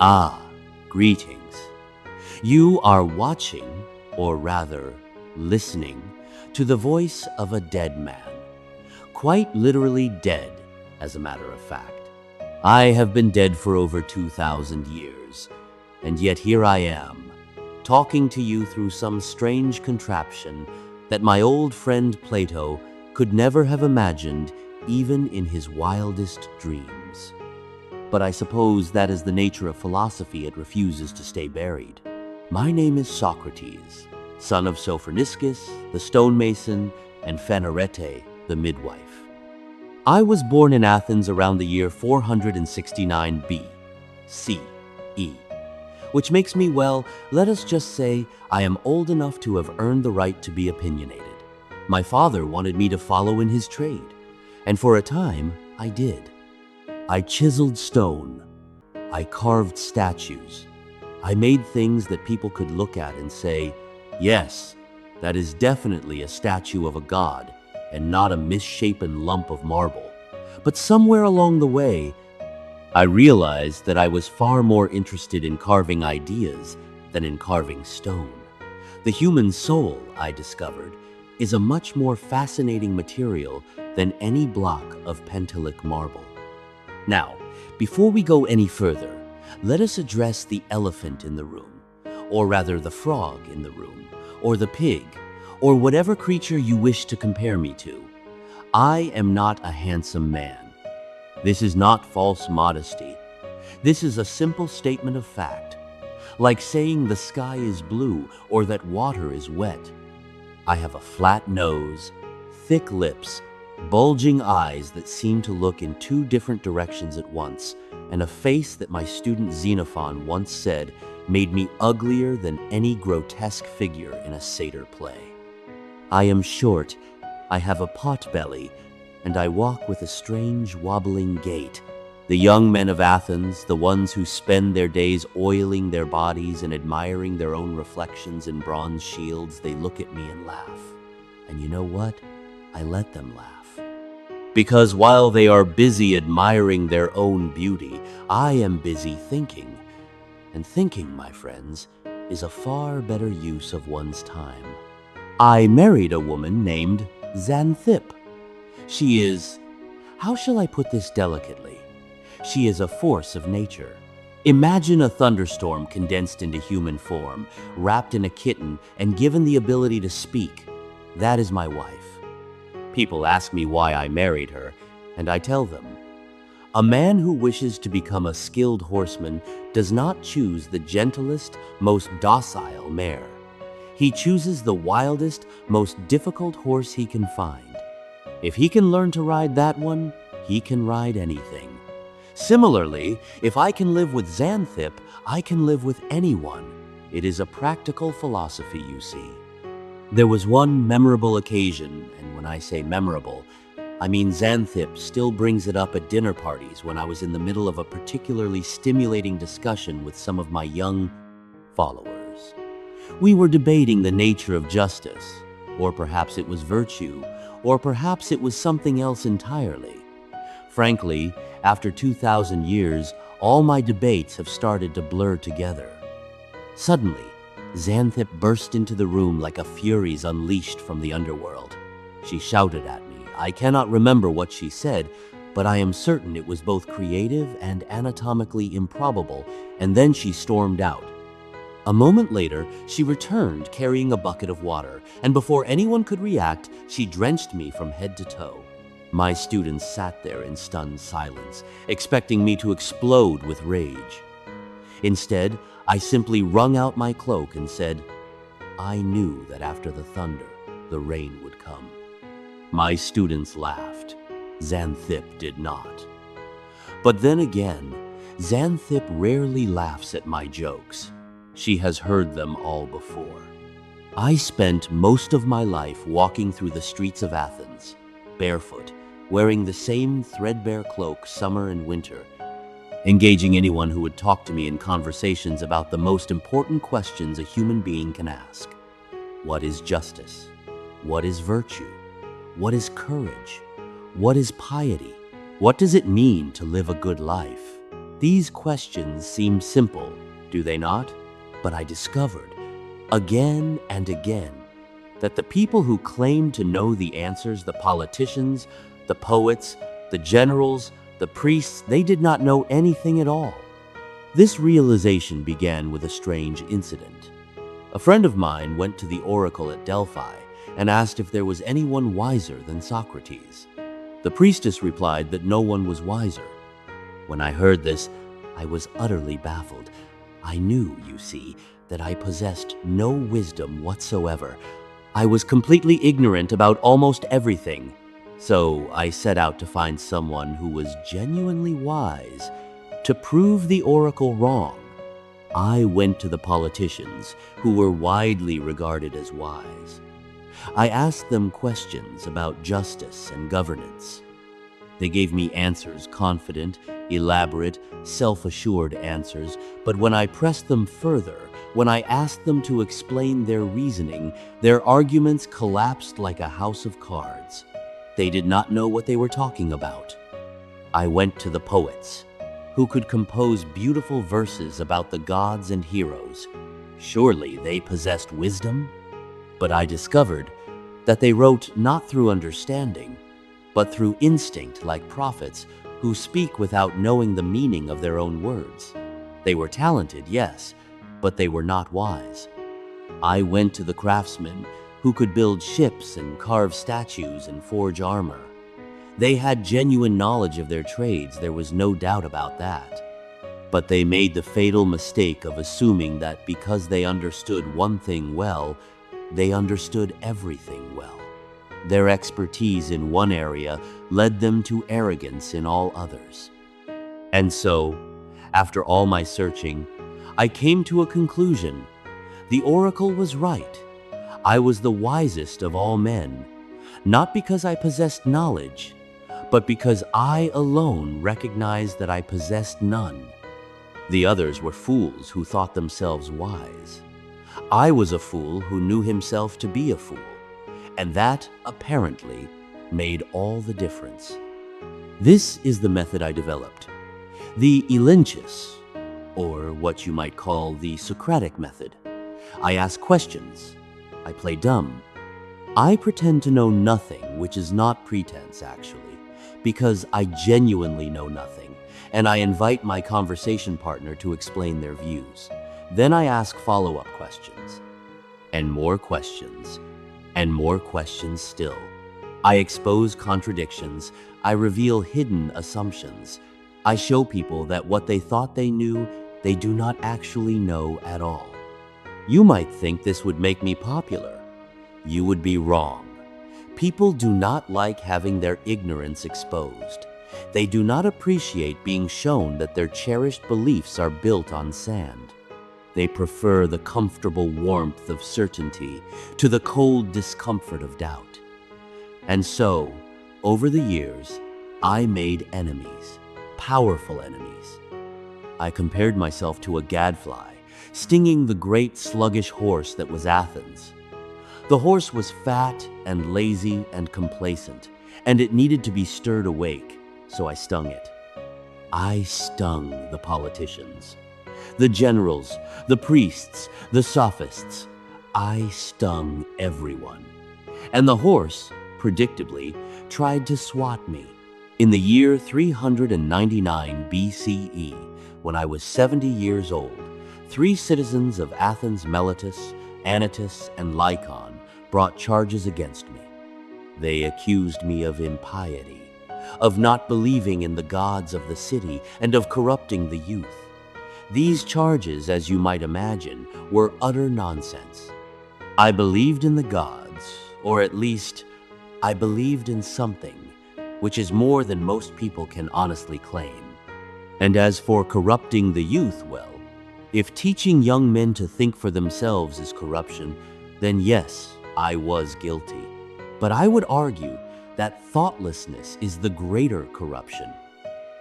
Ah, greetings. You are watching, or rather, listening, to the voice of a dead man. Quite literally dead, as a matter of fact. I have been dead for over 2,000 years, and yet here I am, talking to you through some strange contraption that my old friend Plato could never have imagined even in his wildest dreams. But I suppose that is the nature of philosophy, it refuses to stay buried. My name is Socrates, son of Sophroniscus, the stonemason, and Phanerete, the midwife. I was born in Athens around the year 469 B.C.E., which makes me, well, let us just say I am old enough to have earned the right to be opinionated. My father wanted me to follow in his trade, and for a time I did. I chiseled stone. I carved statues. I made things that people could look at and say, yes, that is definitely a statue of a god and not a misshapen lump of marble. But somewhere along the way, I realized that I was far more interested in carving ideas than in carving stone. The human soul, I discovered, is a much more fascinating material than any block of Pentelic marble. Now, before we go any further, let us address the elephant in the room, or rather the frog in the room, or the pig, or whatever creature you wish to compare me to. I am not a handsome man. This is not false modesty. This is a simple statement of fact, like saying the sky is blue or that water is wet. I have a flat nose, thick lips, bulging eyes that seem to look in two different directions at once, and a face that my student Xenophon once said made me uglier than any grotesque figure in a satyr play. I am short, I have a pot belly, and I walk with a strange wobbling gait. The young men of Athens, the ones who spend their days oiling their bodies and admiring their own reflections in bronze shields, they look at me and laugh. And you know what? I let them laugh. Because while they are busy admiring their own beauty, I am busy thinking. And thinking, my friends, is a far better use of one's time. I married a woman named Xanthip. She is, how shall I put this delicately? She is a force of nature. Imagine a thunderstorm condensed into human form, wrapped in a kitten, and given the ability to speak. That is my wife. People ask me why I married her, and I tell them. A man who wishes to become a skilled horseman does not choose the gentlest, most docile mare. He chooses the wildest, most difficult horse he can find. If he can learn to ride that one, he can ride anything. Similarly, if I can live with Xanthip, I can live with anyone. It is a practical philosophy, you see. There was one memorable occasion, and when I say memorable, I mean Xanthip still brings it up at dinner parties when I was in the middle of a particularly stimulating discussion with some of my young followers. We were debating the nature of justice, or perhaps it was virtue, or perhaps it was something else entirely. Frankly, after 2,000 years, all my debates have started to blur together. Suddenly, Xanthip burst into the room like a furies unleashed from the underworld. She shouted at me. I cannot remember what she said, but I am certain it was both creative and anatomically improbable, and then she stormed out. A moment later, she returned carrying a bucket of water, and before anyone could react, she drenched me from head to toe. My students sat there in stunned silence, expecting me to explode with rage. Instead, I simply wrung out my cloak and said, I knew that after the thunder, the rain would come. My students laughed. Xanthip did not. But then again, Xanthip rarely laughs at my jokes. She has heard them all before. I spent most of my life walking through the streets of Athens, barefoot, wearing the same threadbare cloak summer and winter, engaging anyone who would talk to me in conversations about the most important questions a human being can ask. What is justice? What is virtue? What is courage? What is piety? What does it mean to live a good life? These questions seem simple, do they not? But I discovered, again and again, that the people who claimed to know the answers, the politicians, the poets, the generals, the priests, they did not know anything at all. This realization began with a strange incident. A friend of mine went to the oracle at Delphi and asked if there was anyone wiser than Socrates. The priestess replied that no one was wiser. When I heard this, I was utterly baffled. I knew, you see, that I possessed no wisdom whatsoever. I was completely ignorant about almost everything. So I set out to find someone who was genuinely wise, to prove the oracle wrong. I went to the politicians, who were widely regarded as wise. I asked them questions about justice and governance. They gave me answers, confident, elaborate, self-assured answers, but when I pressed them further, when I asked them to explain their reasoning, their arguments collapsed like a house of cards. They did not know what they were talking about. I went to the poets, who could compose beautiful verses about the gods and heroes. Surely they possessed wisdom? But I discovered that they wrote not through understanding, but through instinct, like prophets who speak without knowing the meaning of their own words. They were talented, yes, but they were not wise. I went to the craftsmen who could build ships and carve statues and forge armor. They had genuine knowledge of their trades, there was no doubt about that. But they made the fatal mistake of assuming that because they understood one thing well, they understood everything well. Their expertise in one area led them to arrogance in all others. And so, after all my searching, I came to a conclusion. The oracle was right. I was the wisest of all men, not because I possessed knowledge, but because I alone recognized that I possessed none. The others were fools who thought themselves wise. I was a fool who knew himself to be a fool, and that, apparently, made all the difference. This is the method I developed. The Elenchus, or what you might call the Socratic method. I ask questions. I play dumb. I pretend to know nothing, which is not pretense, actually, because I genuinely know nothing, and I invite my conversation partner to explain their views. Then I ask follow-up questions, and more questions, and more questions still. I expose contradictions. I reveal hidden assumptions. I show people that what they thought they knew, they do not actually know at all. You might think this would make me popular. You would be wrong. People do not like having their ignorance exposed. They do not appreciate being shown that their cherished beliefs are built on sand. They prefer the comfortable warmth of certainty to the cold discomfort of doubt. And so, over the years, I made enemies, powerful enemies. I compared myself to a gadfly, stinging the great sluggish horse that was Athens. The horse was fat and lazy and complacent, and it needed to be stirred awake, so I stung it. I stung the politicians, the generals, the priests, the sophists. I stung everyone. And the horse, predictably, tried to swat me. In the year 399 BCE, when I was 70 years old, 3 citizens of Athens, Miletus, Anytus, and Lycon, brought charges against me. They accused me of impiety, of not believing in the gods of the city, and of corrupting the youth. These charges, as you might imagine, were utter nonsense. I believed in the gods, or at least, I believed in something, which is more than most people can honestly claim. And as for corrupting the youth, well, if teaching young men to think for themselves is corruption, then yes, I was guilty. But I would argue that thoughtlessness is the greater corruption.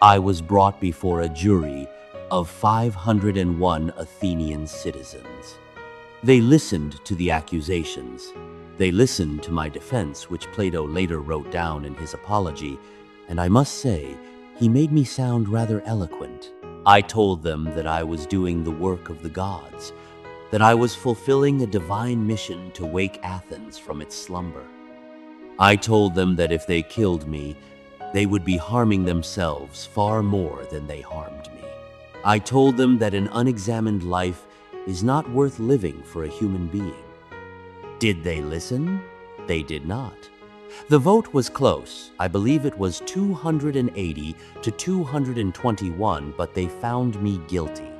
I was brought before a jury of 501 Athenian citizens. They listened to the accusations. They listened to my defense, which Plato later wrote down in his apology, and I must say, he made me sound rather eloquent. I told them that I was doing the work of the gods, that I was fulfilling a divine mission to wake Athens from its slumber. I told them that if they killed me, they would be harming themselves far more than they harmed me. I told them that an unexamined life is not worth living for a human being. Did they listen? They did not. The vote was close. I believe it was 280 to 221, but they found me guilty.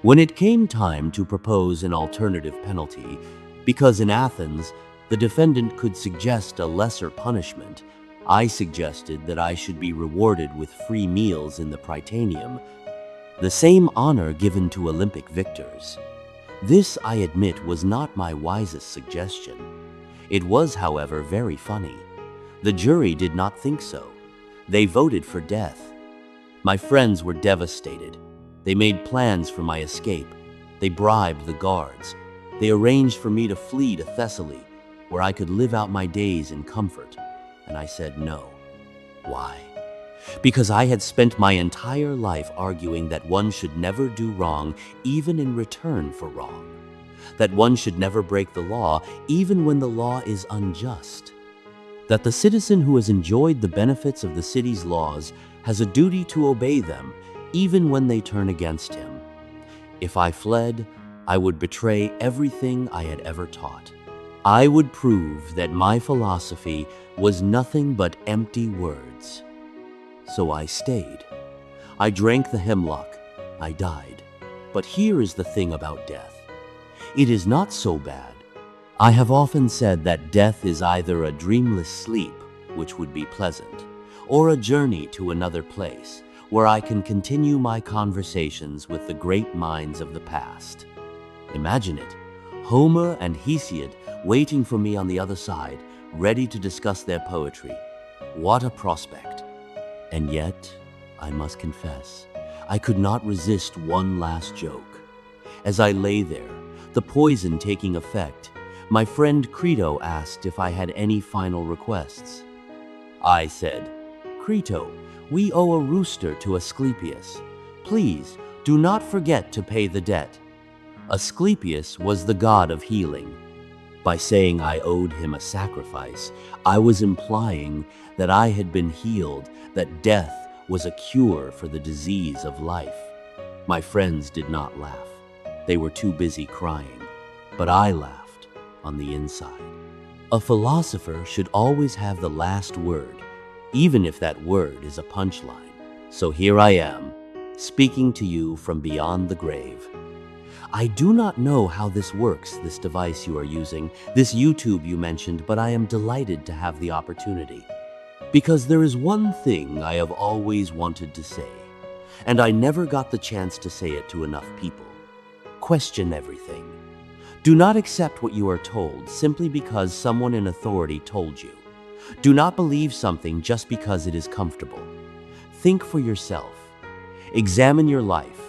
When it came time to propose an alternative penalty, because in Athens, the defendant could suggest a lesser punishment, I suggested that I should be rewarded with free meals in the Prytaneum, the same honor given to Olympic victors. This, I admit, was not my wisest suggestion. It was, however, very funny. The jury did not think so. They voted for death. My friends were devastated. They made plans for my escape. They bribed the guards. They arranged for me to flee to Thessaly, where I could live out my days in comfort. And I said no. Why? Because I had spent my entire life arguing that one should never do wrong, even in return for wrong. That one should never break the law, even when the law is unjust. That the citizen who has enjoyed the benefits of the city's laws has a duty to obey them, even when they turn against him. If I fled, I would betray everything I had ever taught. I would prove that my philosophy was nothing but empty words. So I stayed. I drank the hemlock. I died. But here is the thing about death. It is not so bad. I have often said that death is either a dreamless sleep, which would be pleasant, or a journey to another place, where I can continue my conversations with the great minds of the past. Imagine it, Homer and Hesiod waiting for me on the other side, ready to discuss their poetry. What a prospect! And yet, I must confess, I could not resist one last joke. As I lay there, the poison taking effect, my friend Crito asked if I had any final requests. I said, "Crito, we owe a rooster to Asclepius. Please, do not forget to pay the debt." Asclepius was the god of healing. By saying I owed him a sacrifice, I was implying that I had been healed, that death was a cure for the disease of life. My friends did not laugh. They were too busy crying, but I laughed on the inside. A philosopher should always have the last word, even if that word is a punchline. So here I am, speaking to you from beyond the grave. I do not know how this works, this device you are using, this YouTube you mentioned, but I am delighted to have the opportunity. Because there is one thing I have always wanted to say, and I never got the chance to say it to enough people. Question everything. Do not accept what you are told simply because someone in authority told you. Do not believe something just because it is comfortable. Think for yourself. Examine your life.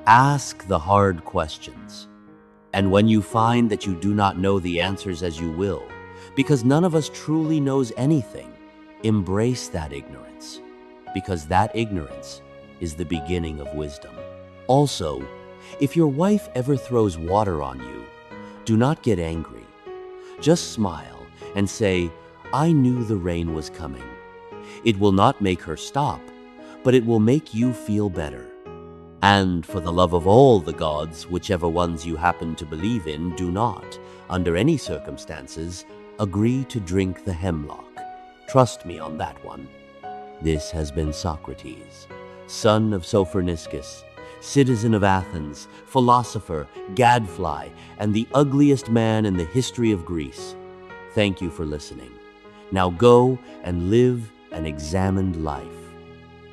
Ask the hard questions. And when you find that you do not know the answers as you will, because none of us truly knows anything, embrace that ignorance, because that ignorance is the beginning of wisdom. Also, if your wife ever throws water on you, do not get angry. Just smile and say, "I knew the rain was coming." It will not make her stop, but it will make you feel better. And for the love of all the gods, whichever ones you happen to believe in, do not, under any circumstances, agree to drink the hemlock. Trust me on that one. This has been Socrates, son of Sopherniscus, citizen of Athens, philosopher, gadfly, and the ugliest man in the history of Greece. Thank you for listening. Now go and live an examined life,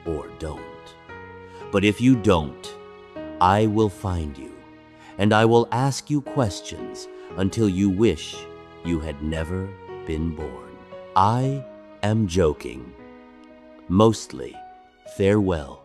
or don't. But if you don't, I will find you, and I will ask you questions until you wish you had never been born. I am joking. Mostly, farewell.